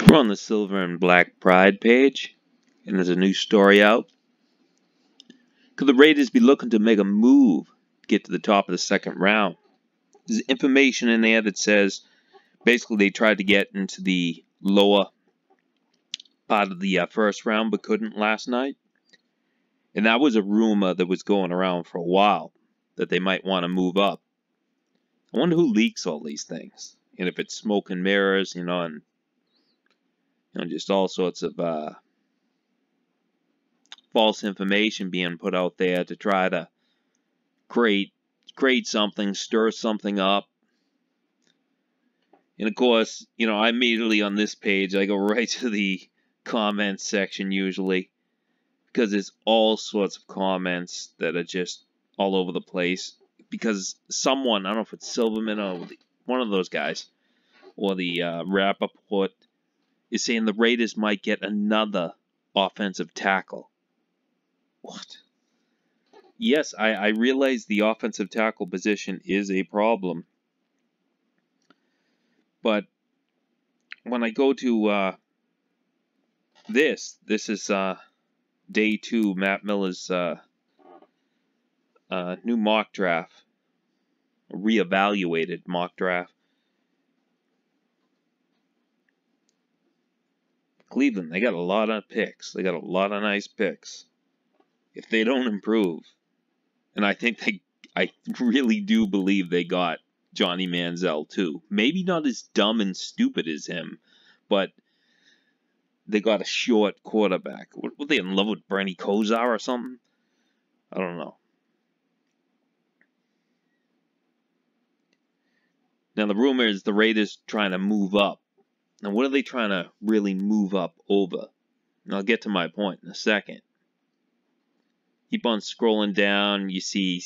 We're on the Silver and Black Pride page, and there's a new story out. Could the Raiders be looking to make a move to get to the top of the second round? There's information in there that says basically they tried to get into the lower part of the first round but couldn't last night. And that was a rumor that was going around for a while, that they might want to move up. I wonder who leaks all these things. And if it's smoke and mirrors, and just all sorts of false information being put out there to try to create something, stir something up. And of course, I immediately on this page, I go right to the comments section usually, because there's all sorts of comments that are just all over the place. Because someone, I don't know if it's Silverman or one of those guys, or the Rappaport, is saying the Raiders might get another offensive tackle. What? Yes, I realize the offensive tackle position is a problem. But when I go to this is day 2, Matt Miller's new mock draft, reevaluated mock draft. Cleveland, they got a lot of picks. They got a lot of nice picks. If they don't improve, and I really do believe they got Johnny Manziel too. Maybe not as dumb and stupid as him, but they got a short quarterback. Were they in love with Bernie Kosar or something? I don't know. Now the rumor is the Raiders trying to move up. Now what are they trying to really move up over? And I'll get to my point in a second. Keep on scrolling down. You see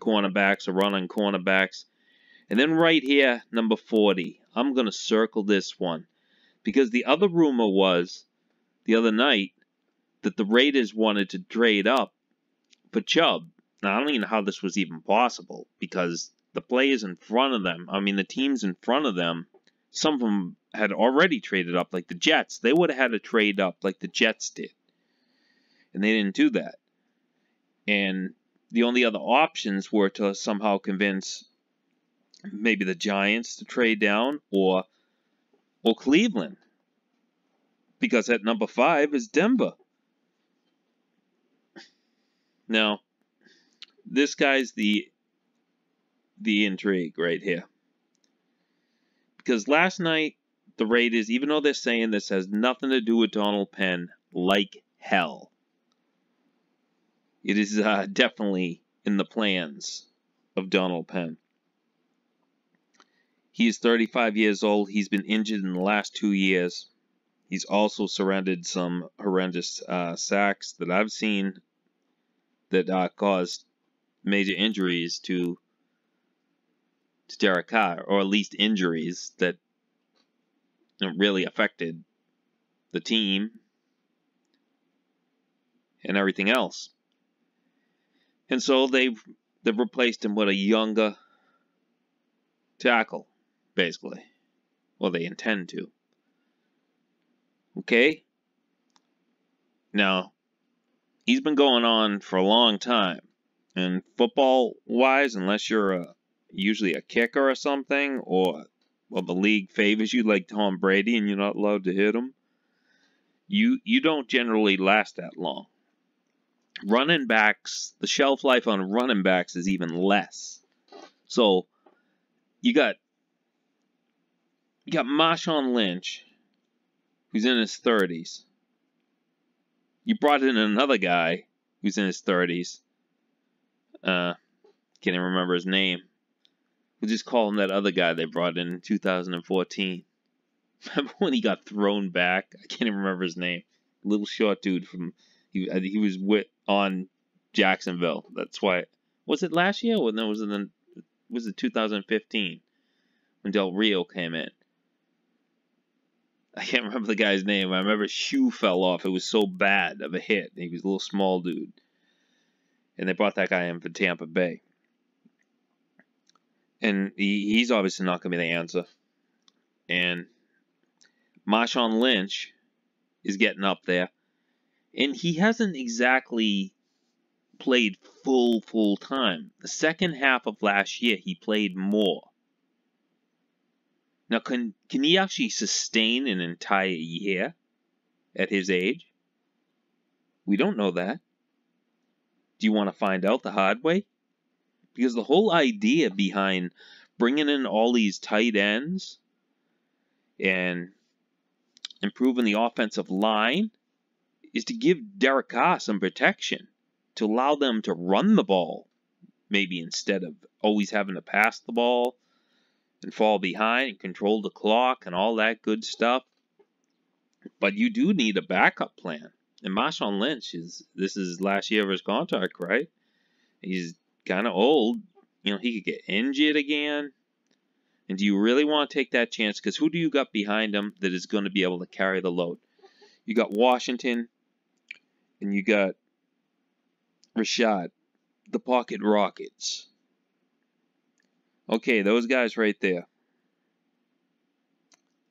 cornerbacks or running cornerbacks. And then right here, number 40. I'm going to circle this one. Because the other rumor was, the other night, that the Raiders wanted to trade up for Chubb. Now, I don't even know how this was even possible. Because the players in front of them, the teams in front of them, some of them had already traded up, like the Jets. They would have had to trade up like the Jets did. And they didn't do that. And the only other options were to somehow convince maybe the Giants to trade down or Cleveland. Because at number 5 is Denver. Now, this guy's the intrigue right here. Because last night, the Raiders, even though they're saying this has nothing to do with Donald Penn, like hell, it is definitely in the plans of Donald Penn. He is 35 years old. He's been injured in the last 2 years. He's also surrendered some horrendous sacks that I've seen that caused major injuries to Derek Carr, or at least injuries that really affected the team and everything else. And so they've replaced him with a younger tackle, basically. Well, they intend to. Okay? Now, he's been going on for a long time. And football-wise, unless you're usually a kicker or something, or the league favors you like Tom Brady and you're not allowed to hit him, you don't generally last that long. Running backs, the shelf life on running backs is even less. So, you got Marshawn Lynch, who's in his 30s. You brought in another guy who's in his 30s. Can't even remember his name. We'll just call him that other guy they brought in 2014. Remember when he got thrown back? I can't even remember his name. Little short dude he was on Jacksonville. That's why. Was it last year? Or no, was it 2015 when Del Rio came in? I can't remember the guy's name. I remember his shoe fell off. It was so bad of a hit. He was a little small dude. And they brought that guy in for Tampa Bay. And he's obviously not going to be the answer. And Marshawn Lynch is getting up there, and he hasn't exactly played full time. The second half of last year, he played more. Now, can he actually sustain an entire year at his age? We don't know that. Do you want to find out the hard way? Because the whole idea behind bringing in all these tight ends and improving the offensive line is to give Derek Carr some protection, to allow them to run the ball, maybe instead of always having to pass the ball and fall behind and control the clock and all that good stuff. But you do need a backup plan. And Marshawn Lynch, this is last year of his contract, right? He's kind of old. You know, he could get injured again. And do you really want to take that chance? Because who do you got behind him that is going to be able to carry the load? You got Washington, and you got Rashad, the Pocket Rockets. Okay, those guys right there.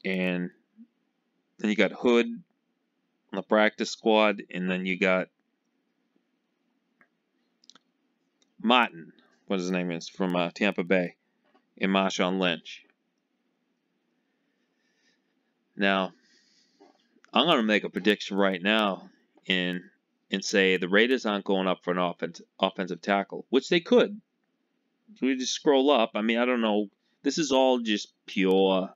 And then you got Hood on the practice squad, and then you got Martin, what his name is, from Tampa Bay, and Marshawn Lynch. Now, I'm going to make a prediction right now and say the Raiders aren't going up for an offensive tackle, which they could. So we just scroll up. I mean, I don't know. This is all just pure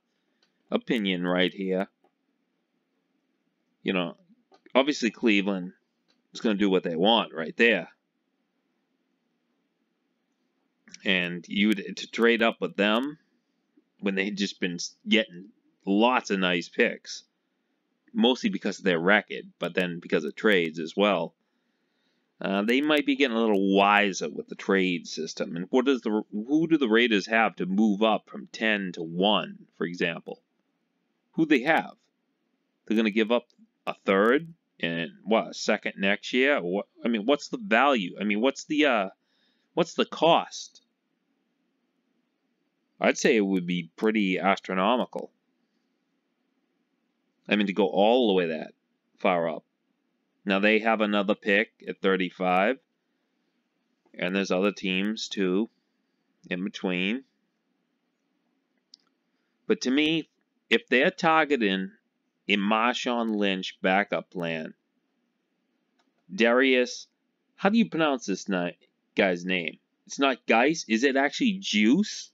opinion right here. You know, obviously Cleveland is going to do what they want right there. And to trade up with them when they'd just been getting lots of nice picks, mostly because of their record, but then because of trades as well. They might be getting a little wiser with the trade system. And who do the Raiders have to move up from 10 to 1, for example? Who they have? They're going to give up a third and a second next year? Or what? I mean, what's the value? I mean, what's the cost? I'd say it would be pretty astronomical. I mean, to go all the way that far up. Now, they have another pick at 35. And there's other teams, too, in between. But to me, if they're targeting a Marshawn Lynch backup plan, Derrius, how do you pronounce this guy's name? It's not Guice. Is it actually Juice?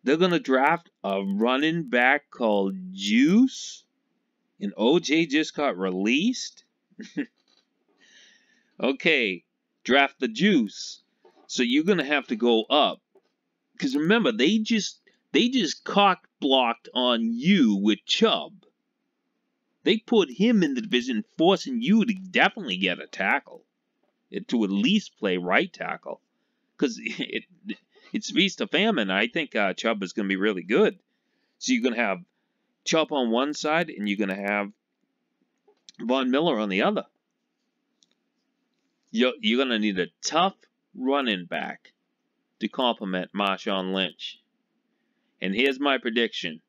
They're going to draft a running back called Juice? And OJ just got released? Okay, draft the Juice. So you're going to have to go up. Because remember, they just cock-blocked on you with Chubb. They put him in the division, forcing you to definitely get a tackle. To at least play right tackle. Because it's feast or famine. I think Chubb is going to be really good. So you're going to have Chubb on one side, and you're going to have Von Miller on the other. You're going to need a tough running back to complement Marshawn Lynch. And here's my prediction.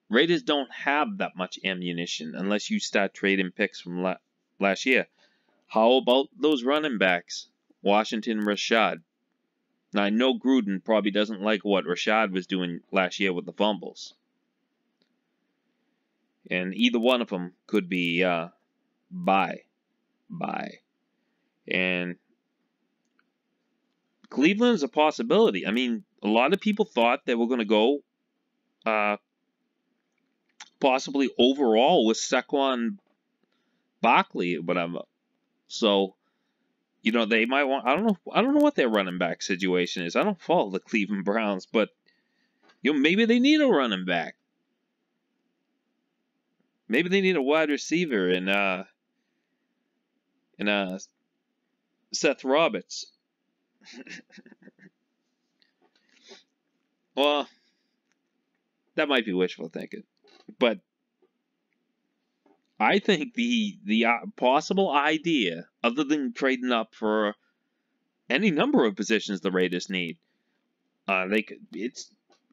Raiders don't have that much ammunition unless you start trading picks from last year. How about those running backs? Washington, Rashad. Now, I know Gruden probably doesn't like what Rashad was doing last year with the fumbles. And either one of them could be bye. And Cleveland is a possibility. I mean, a lot of people thought they were going to go possibly overall with Saquon Barkley or whatever. So, you know, they might want, I don't know what their running back situation is. I don't follow the Cleveland Browns, but you know, maybe they need a running back. Maybe they need a wide receiver in Seth Roberts. Well, that might be wishful thinking, but I think the possible idea, other than trading up for any number of positions the Raiders need, it's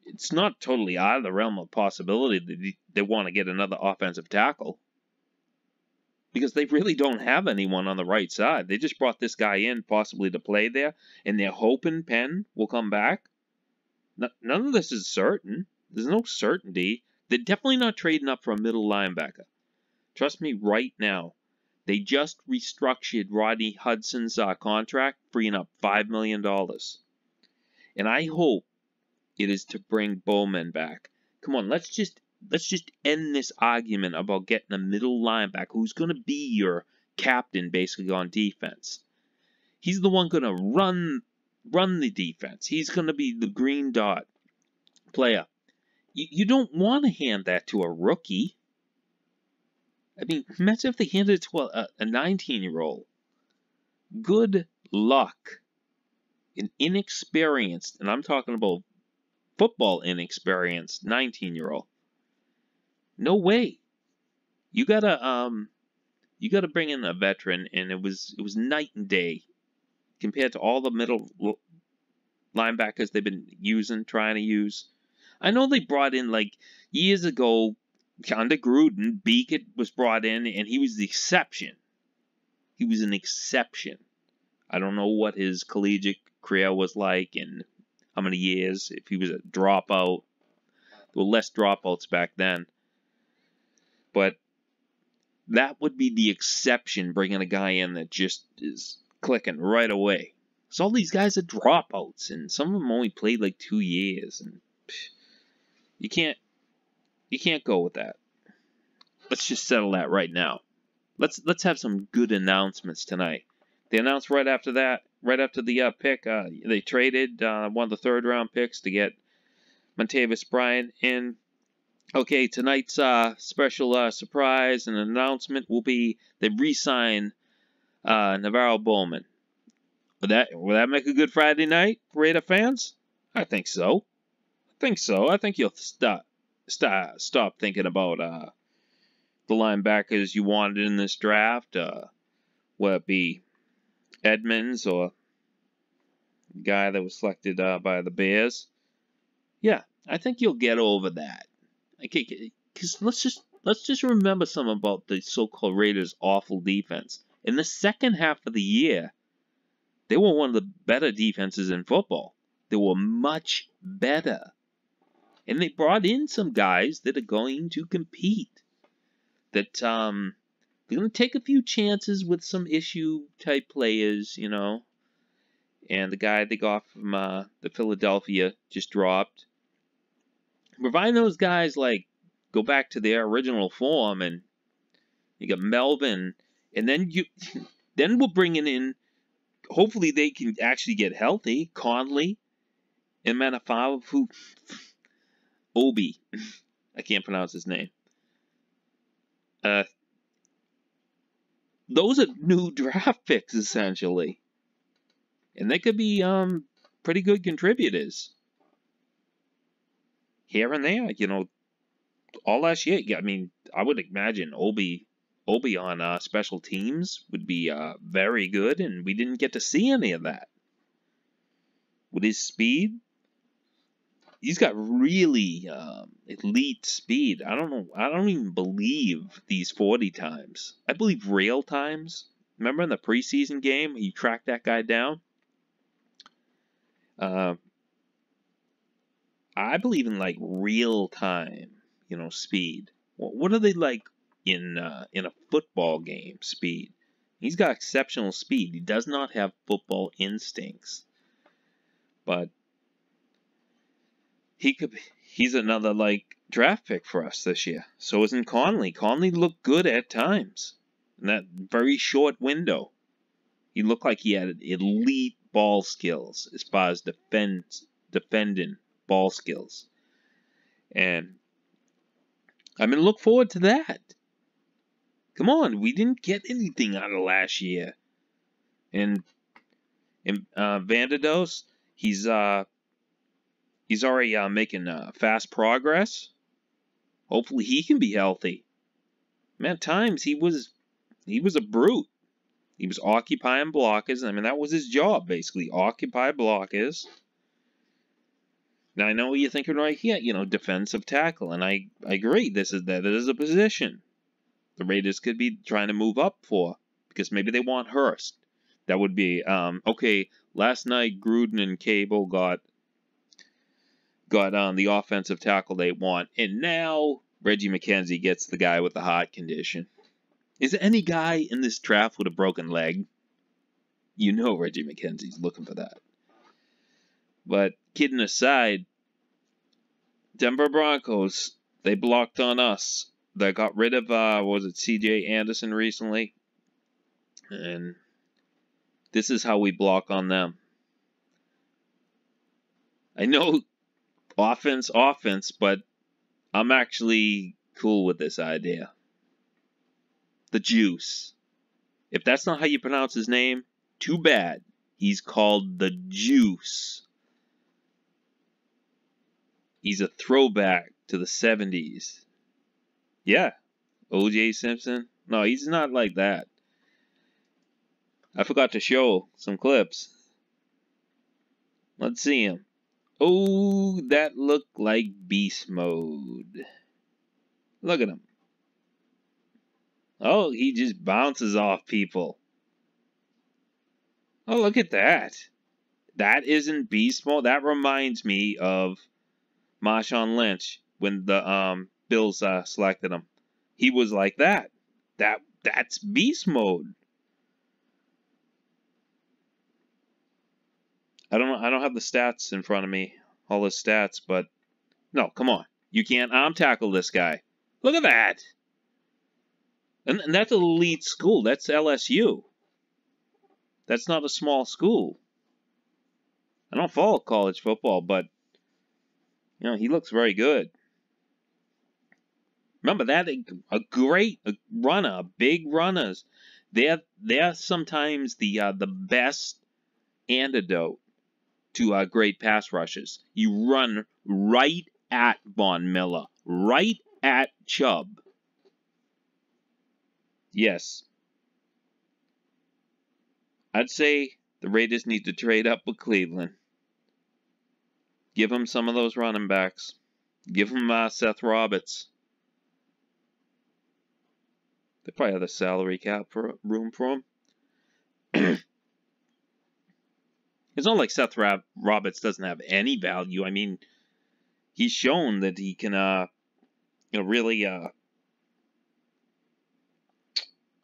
it's not totally out of the realm of possibility that they want to get another offensive tackle. Because they really don't have anyone on the right side. They just brought this guy in possibly to play there, and they're hoping Penn will come back. None of this is certain. There's no certainty. They're definitely not trading up for a middle linebacker. Trust me right now. They just restructured Rodney Hudson's contract, freeing up $5 million. And I hope it is to bring Bowman back. Come on, let's just end this argument about getting a middle linebacker who's going to be your captain basically on defense. He's the one going to run the defense. He's going to be the green dot player. You don't want to hand that to a rookie. I mean, imagine if they handed it to a 19-year-old. Good luck. An inexperienced, and I'm talking about football inexperienced 19-year-old. No way. You gotta bring in a veteran, and it was night and day compared to all the middle linebackers they've been trying to use. I know they brought in, like, years ago, under Gruden, Beakett was brought in, and he was the exception. He was an exception. I don't know what his collegiate career was like and how many years, if he was a dropout. There were less dropouts back then. But that would be the exception, bringing a guy in that just is clicking right away. So all these guys are dropouts, and some of them only played like 2 years, and you can't go with that. Let's just settle that right now. Let's have some good announcements tonight. They announced right after the pick, they traded one of the third-round picks to get Montavis Bryant in. Okay, tonight's special surprise and announcement will be they re-sign Navarro Bowman. Will that make a good Friday night for Raider fans? I think so. I think you'll stop thinking about the linebackers you wanted in this draft. Whether it be Edmonds or the guy that was selected by the Bears. Yeah, I think you'll get over that. Okay, because let's just remember something about the so-called Raiders' awful defense. In the second half of the year, they were one of the better defenses in football. They were much better. And they brought in some guys that are going to compete. That they're going to take a few chances with some issue-type players, you know. And the guy they got from the Philadelphia just dropped. Providing those guys, like, go back to their original form, and you got Melvin, and then we're bringing in, hopefully they can actually get healthy, Conley, and Manafavu, Obi, I can't pronounce his name. Those are new draft picks, essentially. And they could be pretty good contributors. Here and there, you know, all last year. I mean, I would imagine Obi on special teams would be very good, and we didn't get to see any of that. With his speed, he's got really elite speed. I don't know. I don't even believe these 40 times. I believe real times. Remember in the preseason game, he tracked that guy down? I believe in, like, real time, you know, speed. What are they like in a football game speed? He's got exceptional speed. He does not have football instincts. But he's another, like, draft pick for us this year. So isn't Conley. Conley looked good at times in that very short window. He looked like he had elite ball skills as far as defending ball skills. And I'm going to look forward to that. Come on, we didn't get anything out of last year. And Vanderdos, he's already making fast progress. Hopefully he can be healthy. Man, at times he was a brute. He was occupying blockers. I mean, that was his job, basically. Occupy blockers. Now, I know what you're thinking right here, defensive tackle, and I agree, that is a position the Raiders could be trying to move up for, because maybe they want Hurst. That would be, okay, last night Gruden and Cable got the offensive tackle they want, and now Reggie McKenzie gets the guy with the heart condition. Is there any guy in this draft with a broken leg? Reggie McKenzie's looking for that. But kidding aside, Denver Broncos, they blocked on us. They got rid of, C.J. Anderson recently? And this is how we block on them. I know offense, but I'm actually cool with this idea. The Juice. If that's not how you pronounce his name, too bad. He's called the Juice. He's a throwback to the 70s. Yeah. O.J. Simpson? No, he's not like that. I forgot to show some clips. Let's see him. Oh, that looked like beast mode. Look at him. Oh, he just bounces off people. Oh, look at that. That isn't beast mode. That reminds me of Marshawn Lynch when the Bills selected him. He was like that. That's beast mode. I don't have the stats in front of me, all the stats, but no, come on. You can't arm tackle this guy. Look at that. And that's an elite school. That's LSU. That's not a small school. I don't follow college football, but he looks very good. Remember that a great runner, big runners. They're sometimes the best antidote to great pass rushes. You run right at Von Miller, right at Chubb. Yes. I'd say the Raiders need to trade up with Cleveland. Give them some of those running backs. Give them Seth Roberts. They probably have the salary cap room for him. It's not like Seth Roberts doesn't have any value. I mean, he's shown that he can, really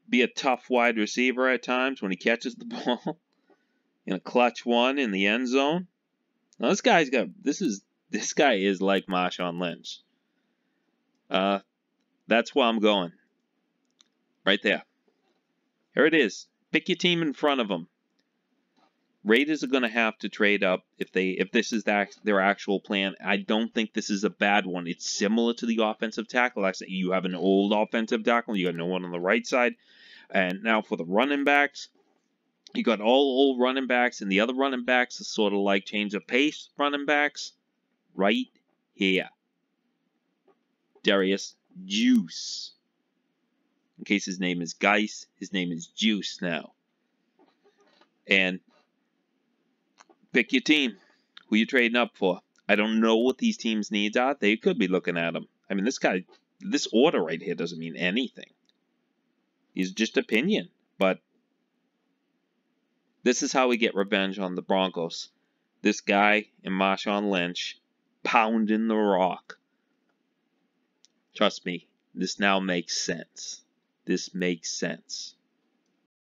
be a tough wide receiver at times when he catches the ball in a clutch one in the end zone. Now this guy is like Marshawn Lynch. That's where I'm going. Right there. Here it is. Pick your team in front of them. Raiders are going to have to trade up if this is their actual plan. I don't think this is a bad one. It's similar to the offensive tackle. Like I said, you have an old offensive tackle. You got no one on the right side. And now for the running backs, you got all old running backs, and the other running backs are sort of like change of pace running backs. Right here. Derrius Juice. In case his name is Guice, his name is Juice now. And pick your team. Who you trading up for? I don't know what these teams' needs are. They could be looking at them. I mean, this order right here doesn't mean anything. It's just opinion. But this is how we get revenge on the Broncos. This guy and Marshawn Lynch pounding the rock. Trust me, this now makes sense. This makes sense.